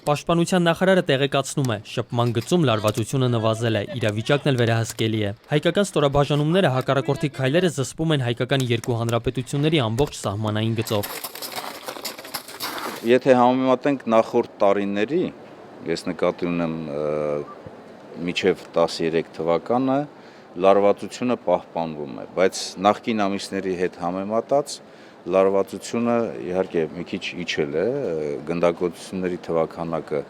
Պաշտպանության նախարարը տեղեկացնում է, շփման գծում լարվածությունը նվազել է, իրավիճակն էլ վերահսկելի է։ Հայկական ստորաբաժանումները հակառակորդի քայլերը զսպում են հայկական երկու հանրապետությունների ամբողջ սահմանային գծով։ Եթե համեմատենք նախորդ տարիների, ես նկատի ունեմ մինչև 13 թվականը լարվածությունը պահպանվում է, բայց նախկին ամիսների հետ համեմատած լարվածությունը իհարկե մի քիչ իջել է, գնդակոծությունների թվականակը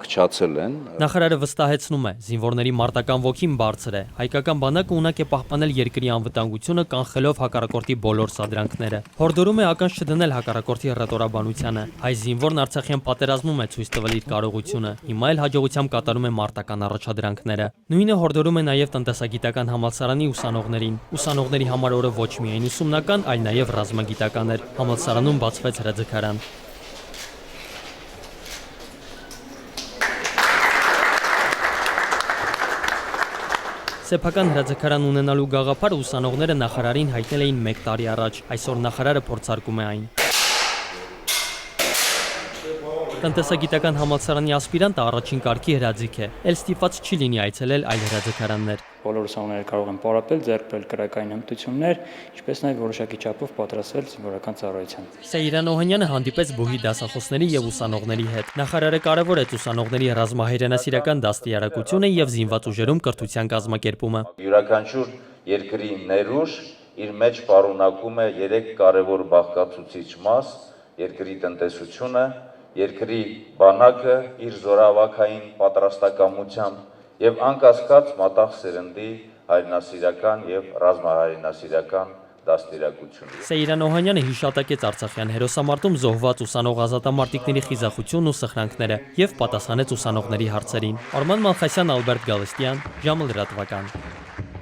քչացել են։ Նախարարը վստահեցնում է, զինվորների մարտական ոգին բարձր է, հայկական բանակը ունակ է պահպանել երկրի անվտանգությունը կանխելով հակառակորդի բոլոր սադրանքները։ Հորդորում է ականջ չդնել հակառակորդի հռետորաբանությանը։ Հայ զինվորն Արցախյան պատերազմում է ցույց տվել իր կարողությունը, հիմա էլ հաջողությամբ կատարում է մարտական առաջադրանքները։ Նույնը հորդորում է նաև տնտեսագիտական համալսարանի ուսանողներին։ Ուսանողների համար օրը ոչ միայն ուսումնական, այլ նաև ռազմագիտական էր։ Համալսարանում բացվեց հրաձգարան։ Սեփական հրաձգարան ունենալու գաղափարը ուսանողները նախարարին հայտնել էին 1 տարի առաջ, այսօր նախարարը փորձարկում է այն։ Տնտեսագիտական համալսարանի ասպիրանտը առաջին կարգի հրաձիգ է, էլ ստիպված չի լինի այցելել այլ հրաձգարաններ։ Բոլոր ուսանողները կարող են պարապել, ձեռք բերել կրակային հմտություններ, ինչպես նաև որոշակի չափով պատրաստվել զինվորական ծառայության։ Սեյրան Օհանյանը հանդիպեց բուհի դասախոսների եւ ուսանողների հետ։ Նախարարը կարևորեց ուսանողների ռազմահայրենասիրական դաստիարակությունը եւ զինված ուժերում կրթության կազմակերպումը։ Յուրաքանչյուր երկրի ներուժ իր մեջ պարունակում է 3 կարևոր բաղկացուցիչ մաս՝ երկրի տնտեսությունը, երկրի բանակը իր զորավարքային պատրաստակամությամբ եւ անկասկած մատաղ սերնդի հայրենասիրական եւ ռազմահայրենասիրական դաստիարակությունը։ Սեյրան Օհանյանը հիշատակեց Արցախյան հերոսամարտում զոհված ուսանող ազատամարտիկների խիզախությունն ու սխրանքները եւ պատասխանեց ուսանողների հարցերին։ Արման Մալխասյան, Ալբերտ Գալստյան, ժամը լրատվական։